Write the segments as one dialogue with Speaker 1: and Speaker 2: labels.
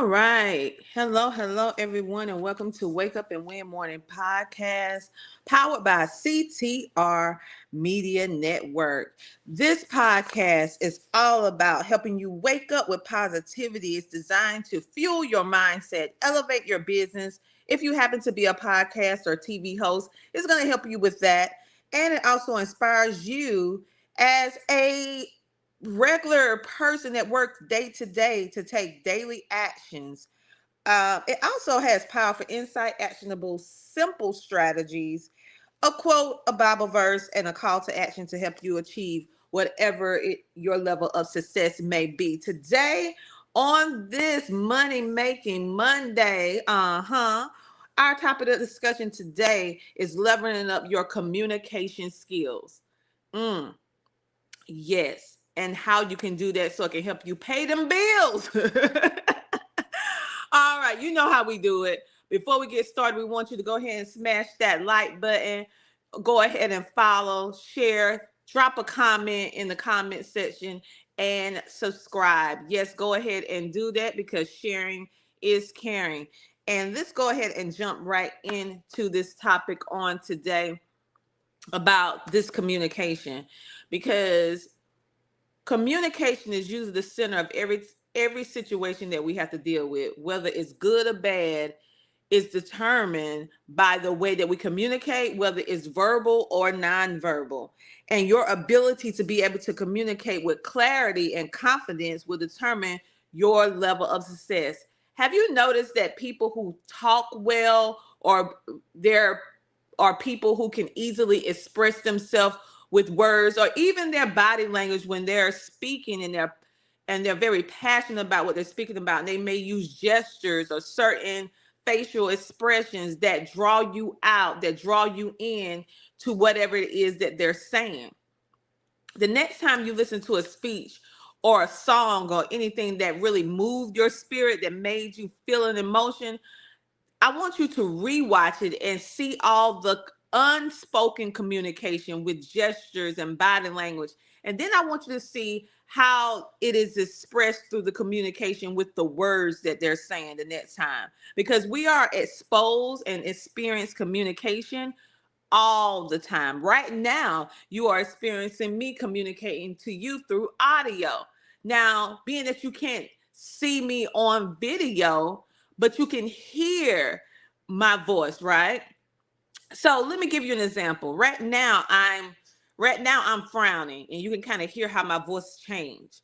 Speaker 1: All right. Hello, everyone, and welcome to Wake Up and Win Morning Podcast, powered by CTR Media Network. This podcast is all about helping you wake up with positivity. It's designed to fuel your mindset, elevate your business. If you happen to be a podcast or TV host, it's going to help you with that. And it also inspires you as a regular person that works day to day to take daily actions. It also has powerful insight, actionable, simple strategies, a quote, a Bible verse, and a call to action to help you achieve whatever your level of success may be. Today, on this money making Monday, our topic of discussion today is leveling up your communication skills. Mm. Yes, and how you can do that so it can help you pay them bills. All right, you know how we do it. Before we get started, we want you to go ahead and smash that like button. Go ahead and follow, share, drop a comment in the comment section, and subscribe. Yes, go ahead and do that because sharing is caring. And let's go ahead and jump right into this topic on today about this communication, because communication is usually the center of every situation that we have to deal with, whether it's good or bad. Is determined by the way that we communicate, whether it's verbal or nonverbal. And your ability to be able to communicate with clarity and confidence will determine your level of success. Have you noticed that people who talk well, or there are people who can easily express themselves with words or even their body language when they're speaking, and they're very passionate about what they're speaking about, and they may use gestures or certain facial expressions that draw you out, that draw you in to whatever it is that they're saying. The next time you listen to a speech or a song or anything that really moved your spirit, that made you feel an emotion, I want you to rewatch it and see all the unspoken communication with gestures and body language. And then I want you to see how it is expressed through the communication with the words that they're saying the next time. Because we are exposed and experience communication all the time. Right now, you are experiencing me communicating to you through audio. Now, being that you can't see me on video, but you can hear my voice, right? So let me give you an example. Right now I'm frowning, and you can kind of hear how my voice change.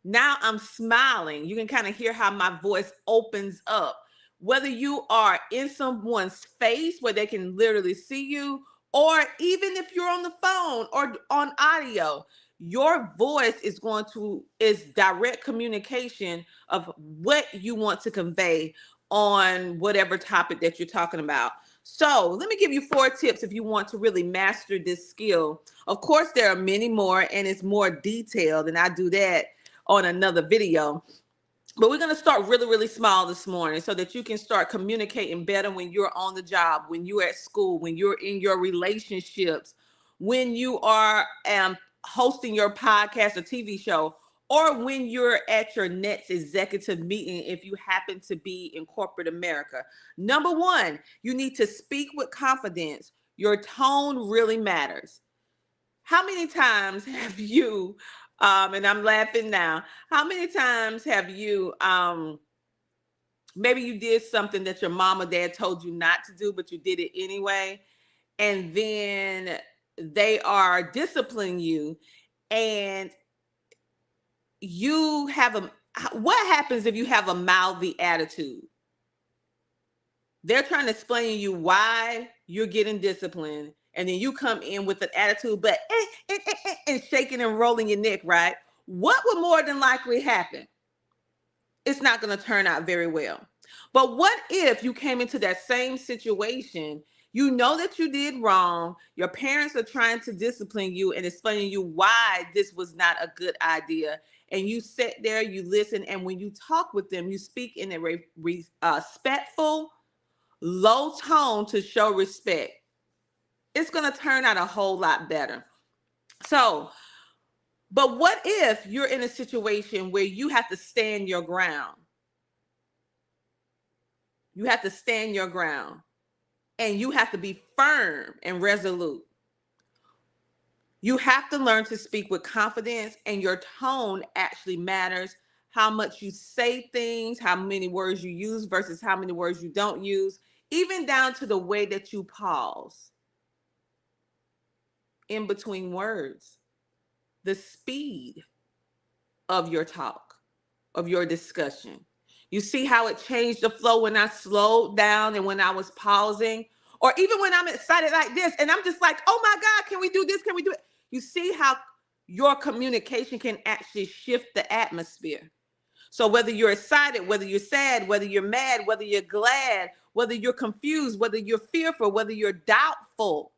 Speaker 1: Now I'm smiling. You can kind of hear how my voice opens up. Whether you are in someone's face where they can literally see you, or even if you're on the phone or on audio, your voice is direct communication of what you want to convey on whatever topic that you're talking about. So let me give you 4 tips if you want to really master this skill. Of course, there are many more, and it's more detailed, and I do that on another video. But we're going to start really, really small this morning so that you can start communicating better when you're on the job, when you're at school, when you're in your relationships, when you are hosting your podcast or TV show, or when you're at your next executive meeting if you happen to be in corporate America. Number one, you need to speak with confidence. Your tone really matters. How many times have you, and I'm laughing now, how many times have you, maybe you did something that your mom or dad told you not to do, but you did it anyway, and then they are disciplining you, and you have what happens if you have a mouthy attitude? They're trying to explain to you why you're getting disciplined, and then you come in with an attitude, but and shaking and rolling your neck, right? What would more than likely happen? It's not going to turn out very well. But what if you came into that same situation? You know that you did wrong. Your parents are trying to discipline you and explaining you why this was not a good idea. And you sit there, you listen, and when you talk with them, you speak in a respectful, low tone to show respect. It's going to turn out a whole lot better. So, but what if you're in a situation where you have to stand your ground? You have to stand your ground, and you have to be firm and resolute. You have to learn to speak with confidence, and your tone actually matters. How much you say things, how many words you use versus how many words you don't use, even down to the way that you pause in between words, the speed of your talk, of your discussion. You see how it changed the flow when I slowed down and when I was pausing, or even when I'm excited like this and I'm just like, oh my God, can we do this? Can we do it? You see how your communication can actually shift the atmosphere. So whether you're excited, whether you're sad, whether you're mad, whether you're glad, whether you're confused, whether you're fearful, whether you're doubtful,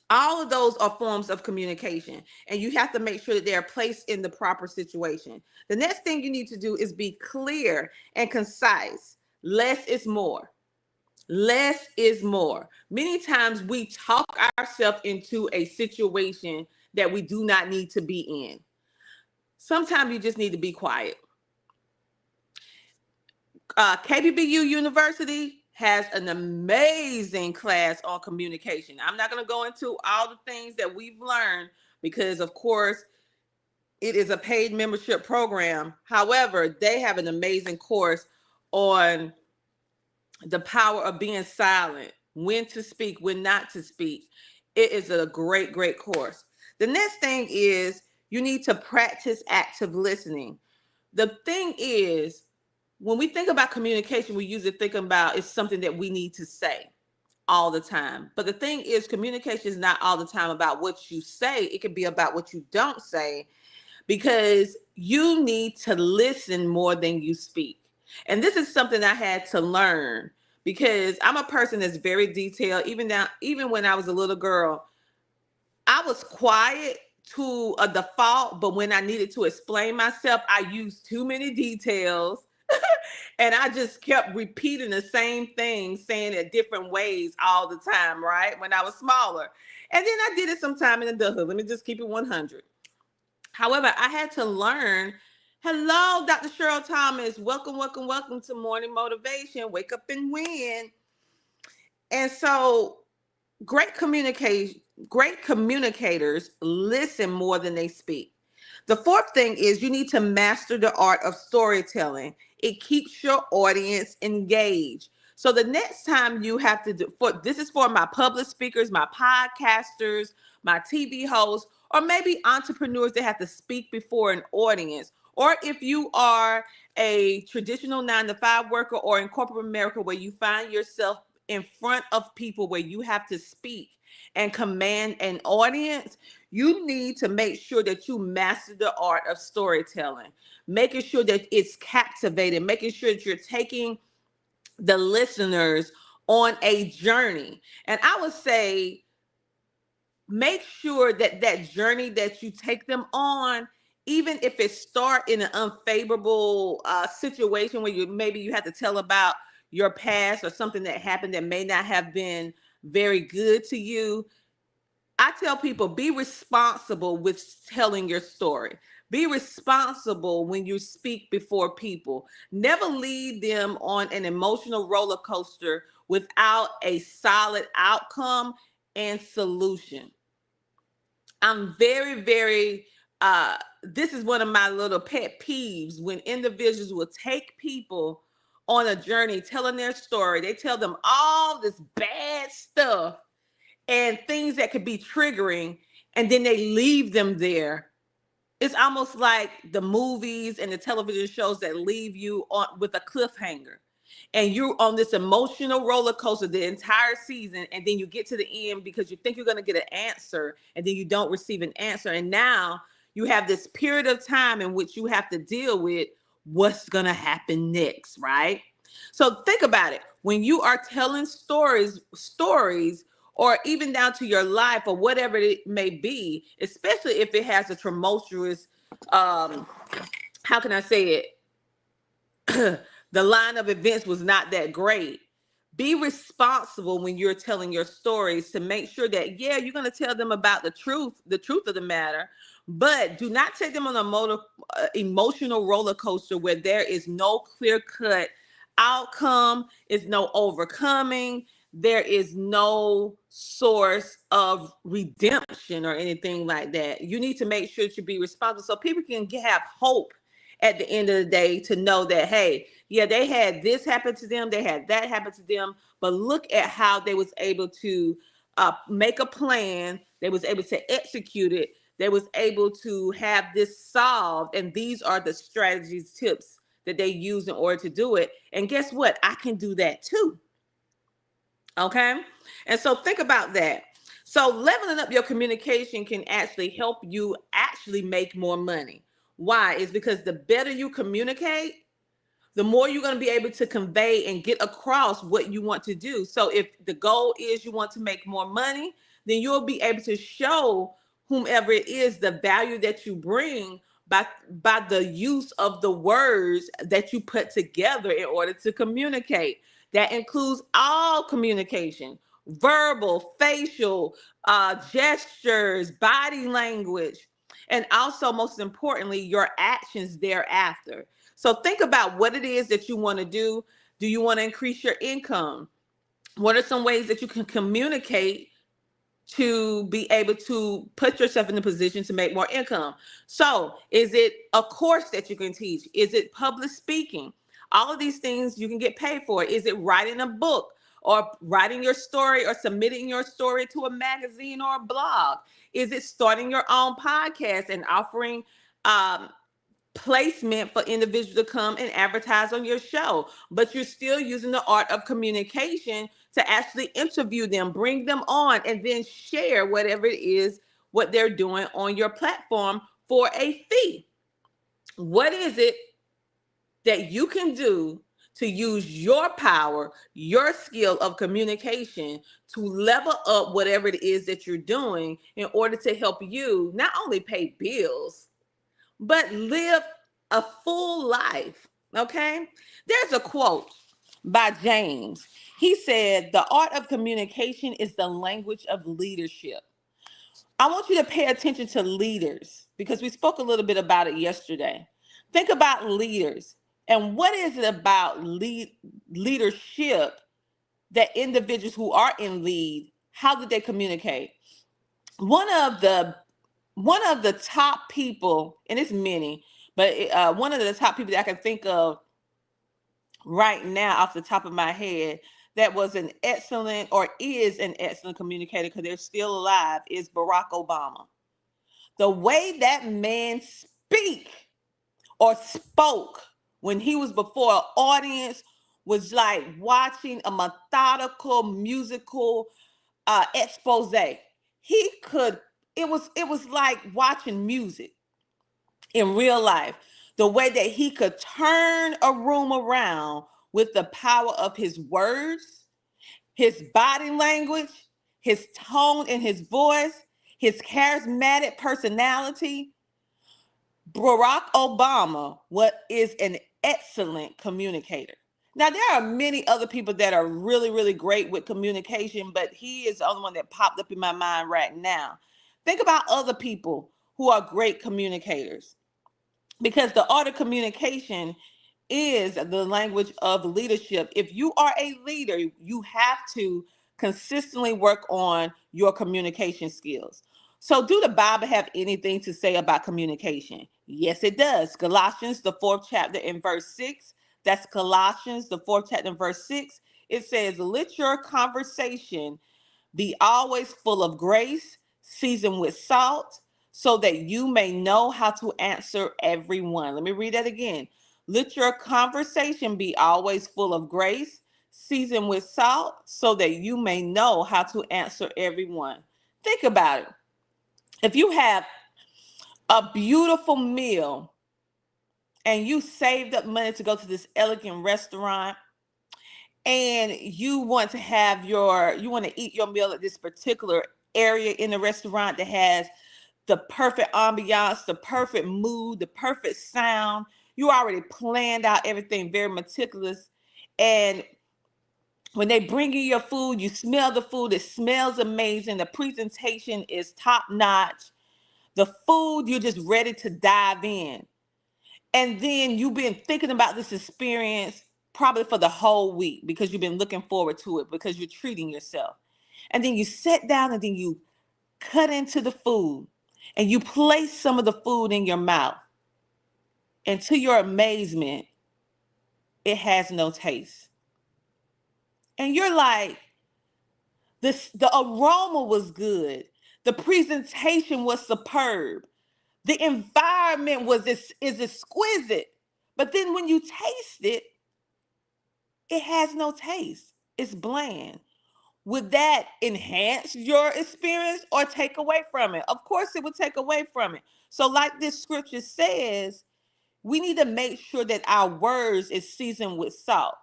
Speaker 1: all of those are forms of communication, and you have to make sure that they are placed in the proper situation. The next thing you need to do is be clear and concise. Less is more. Less is more. Many times we talk ourselves into a situation that we do not need to be in. Sometimes you just need to be quiet. KBBU University has an amazing class on communication. I'm not going to go into all the things that we've learned because, of course, it is a paid membership program. However, they have an amazing course on the power of being silent, when to speak, when not to speak. It is a great, great course. The next thing is you need to practice active listening. The thing is, when we think about communication, we usually think about it's something that we need to say all the time. But the thing is, communication is not all the time about what you say. It can be about what you don't say, because you need to listen more than you speak. And this is something I had to learn, because I'm a person that's very detailed. Even when I was a little girl, I was quiet to a default, but when I needed to explain myself, I used too many details. And I just kept repeating the same thing, saying it different ways all the time, right? When I was smaller. And then I did it sometime in adulthood. Let me just keep it 100. However, I had to learn. Hello, Dr. Cheryl Thomas. Welcome, welcome, welcome to Morning Motivation. Wake up and win. And so great communicators listen more than they speak. The fourth thing is you need to master the art of storytelling. It keeps your audience engaged. So the next time you have to this is for my public speakers, my podcasters, my TV hosts, or maybe entrepreneurs that have to speak before an audience. Or if you are a traditional 9-to-5 worker, or in corporate America where you find yourself in front of people where you have to speak and command an audience, you need to make sure that you master the art of storytelling, making sure that it's captivating, making sure that you're taking the listeners on a journey. And I would say, make sure that that journey that you take them on, even if it start in an unfavorable situation where maybe you have to tell about your past or something that happened that may not have been very good to you. I tell people, be responsible with telling your story. Be responsible when you speak before people. Never lead them on an emotional roller coaster without a solid outcome and solution. I'm very, very, this is one of my little pet peeves, when individuals will take people on a journey telling their story. They tell them all this bad stuff and things that could be triggering, and then they leave them there. It's almost like the movies and the television shows that leave you on with a cliffhanger, and you're on this emotional roller coaster the entire season, and then you get to the end because you think you're going to get an answer, and then you don't receive an answer, and now you have this period of time in which you have to deal with what's going to happen next, right? So think about it. When you are telling stories, or even down to your life or whatever it may be, especially if it has a tumultuous, how can I say it? The line of events was not that great. Be responsible when you're telling your stories to make sure that, yeah, you're going to tell them about the truth of the matter, but do not take them on a emotional roller coaster where there is no clear cut outcome, it's no overcoming, there is no source of redemption or anything like that. You need to make sure to be responsible so people can have hope at the end of the day, to know that, hey, yeah, they had this happen to them, they had that happen to them, but look at how they was able to make a plan, they was able to execute it, they was able to have this solved, and these are the strategies, tips that they use in order to do it. And guess what? I can do that too. Okay. And so think about that. So leveling up your communication can actually help you actually make more money. Why? Is because the better you communicate, the more you're going to be able to convey and get across what you want to do. So if the goal is you want to make more money, then you'll be able to show whomever it is the value that you bring by the use of the words that you put together in order to communicate. That includes all communication: verbal, facial, gestures, body language, and also, most importantly, your actions thereafter. So think about what it is that you want to do. Do you want to increase your income? What are some ways that you can communicate to be able to put yourself in a position to make more income? So is it a course that you can teach? Is it public speaking? All of these things you can get paid for. Is it writing a book, or writing your story, or submitting your story to a magazine or a blog? Is it starting your own podcast and offering placement for individuals to come and advertise on your show, but you're still using the art of communication to actually interview them, bring them on, and then share whatever it is what they're doing on your platform for a fee? What is it that you can do to use your power, your skill of communication, to level up whatever it is that you're doing in order to help you not only pay bills, but live a full life? Okay. There's a quote by James. He said, "The art of communication is the language of leadership." I want you to pay attention to leaders, because we spoke a little bit about it yesterday. Think about leaders, and what is it about leadership that individuals who are in lead, how did they communicate? One of the top people, and it's many, but one of the top people that I can think of right now off the top of my head that was an excellent, or is an excellent communicator, because they're still alive, is Barack Obama. The way that man spoke when he was before an audience was like watching a methodical musical expose. He could, it was like watching music in real life. The way that he could turn a room around with the power of his words, his body language, his tone in his voice, his charismatic personality. Barack Obama is an excellent communicator. Now, there are many other people that are really, really great with communication, but he is the only one that popped up in my mind right now. Think about other people who are great communicators, because the art of communication is the language of leadership. If you are a leader, you have to consistently work on your communication skills. So, do the Bible have anything to say about communication? Yes, it does. Colossians, the 4th chapter and verse 6. That's Colossians, the 4th chapter and verse 6. It says, "Let your conversation be always full of grace, seasoned with salt, so that you may know how to answer everyone." Let me read that again. "Let your conversation be always full of grace, seasoned with salt, so that you may know how to answer everyone." Think about it. If you have a beautiful meal and you saved up money to go to this elegant restaurant, and you want to eat your meal at this particular area in the restaurant that has the perfect ambiance, the perfect mood, the perfect sound. You already planned out everything very meticulous. And when they bring you your food, you smell the food. It smells amazing. The presentation is top notch. The food, you're just ready to dive in. And then you've been thinking about this experience probably for the whole week because you've been looking forward to it because you're treating yourself. And then you sit down and then you cut into the food and you place some of the food in your mouth. And to your amazement, it has no taste. And you're like, the aroma was good. The presentation was superb. The environment is exquisite. But then when you taste it, it has no taste. It's bland. Would that enhance your experience or take away from it? Of course, it would take away from it. So, like this scripture says, we need to make sure that our words is seasoned with salt.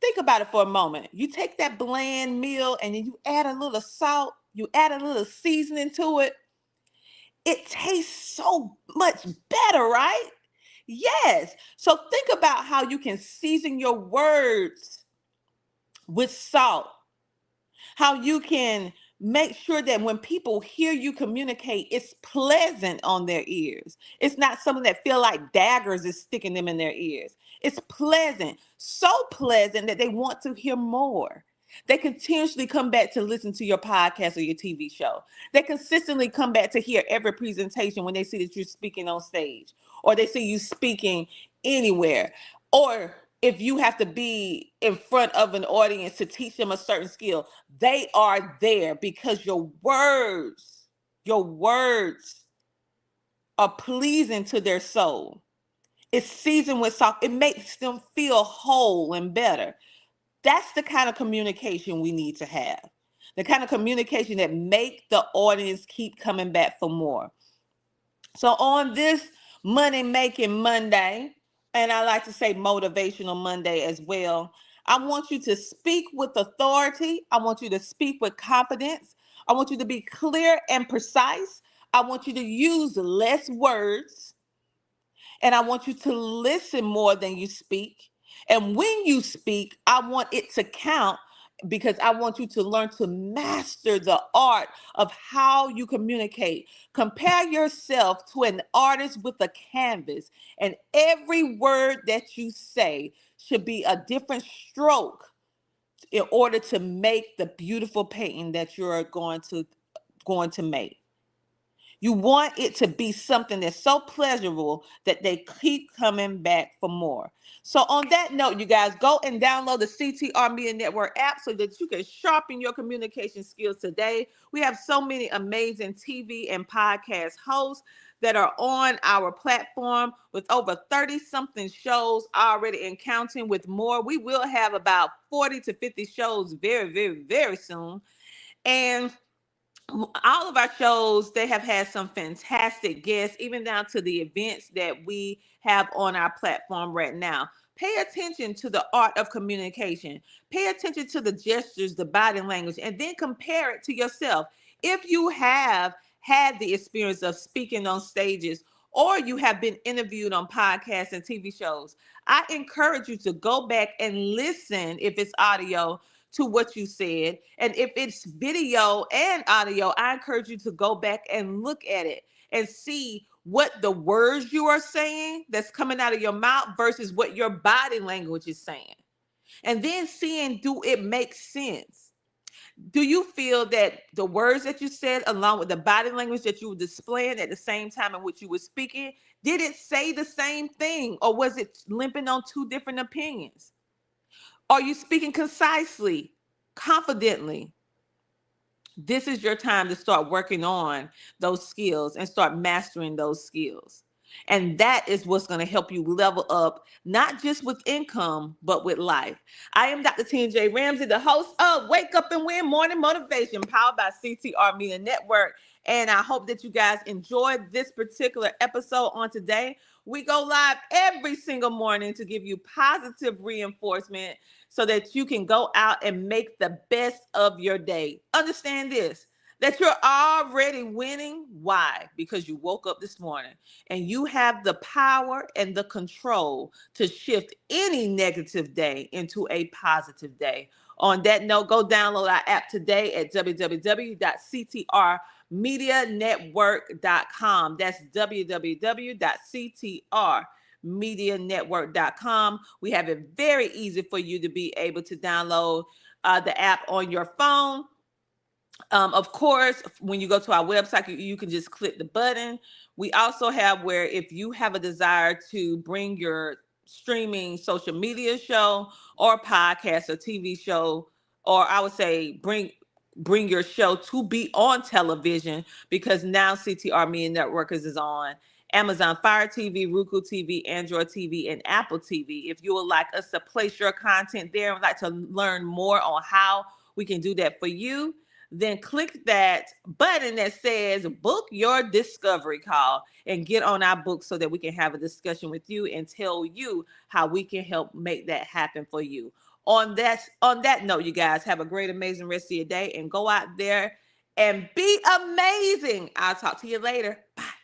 Speaker 1: Think about it for a moment. You take that bland meal and then you add a little salt, you add a little seasoning to it. It tastes so much better, right? Yes. So think about how you can season your words with salt. How you can make sure that when people hear you communicate, it's pleasant on their ears. It's not something that feel like daggers is sticking them in their ears. It's pleasant, so pleasant that they want to hear more. They continuously come back to listen to your podcast or your TV show. They consistently come back to hear every presentation when they see that you're speaking on stage or they see you speaking anywhere. Or if you have to be in front of an audience to teach them a certain skill, they are there because your words are pleasing to their soul. It's seasoned with salt. It makes them feel whole and better. That's the kind of communication we need to have. The kind of communication that make the audience keep coming back for more. So on this Money Making Monday, and I like to say Motivational Monday as well, I want you to speak with authority. I want you to speak with confidence. I want you to be clear and precise. I want you to use less words. And I want you to listen more than you speak. And when you speak, I want it to count because I want you to learn to master the art of how you communicate. Compare yourself to an artist with a canvas, and every word that you say should be a different stroke in order to make the beautiful painting that you're going to make. You want it to be something that's so pleasurable that they keep coming back for more. So on that note, you guys, go and download the CTR Media Network app so that you can sharpen your communication skills today. We have so many amazing TV and podcast hosts that are on our platform with over 30 something shows already and counting with more. We will have about 40 to 50 shows very, very, very soon. And all of our shows, they have had some fantastic guests, even down to the events that we have on our platform right now. Pay attention to the art of communication. Pay attention to the gestures, the body language, and then compare it to yourself. If you have had the experience of speaking on stages or you have been interviewed on podcasts and TV shows, I encourage you to go back and listen if it's audio to what you said. And if it's video and audio, I encourage you to go back and look at it and see what the words you are saying that's coming out of your mouth versus what your body language is saying. And then seeing, do it make sense? Do you feel that the words that you said, along with the body language that you were displaying at the same time in which you were speaking, did it say the same thing, or was it limping on two different opinions? Are you speaking concisely, confidently? This is your time to start working on those skills and start mastering those skills. And that is what's going to help you level up, not just with income, but with life. I am Dr. Tina Ramsey, the host of Wake Up and Win Morning Motivation, powered by CTR Media Network. And I hope that you guys enjoyed this particular episode on today. We go live every single morning to give you positive reinforcement so that you can go out and make the best of your day. Understand this, that you're already winning. Why? Because you woke up this morning and you have the power and the control to shift any negative day into a positive day. On that note, go download our app today at www.ctrmedianetwork.com. That's www.ctrmedianetwork.com. MediaNetwork.com. We have it very easy for you to be able to download the app on your phone. Of course, when you go to our website, you can just click the button. We also have where if you have a desire to bring your streaming social media show or podcast or TV show, or I would say bring your show to be on television, because now CTR Media Network is on Amazon Fire TV, Roku TV, Android TV, and Apple TV. If you would like us to place your content there and would like to learn more on how we can do that for you, then click that button that says book your discovery call and get on our book so that we can have a discussion with you and tell you how we can help make that happen for you. On that note, you guys have a great, amazing rest of your day and go out there and be amazing. I'll talk to you later. Bye.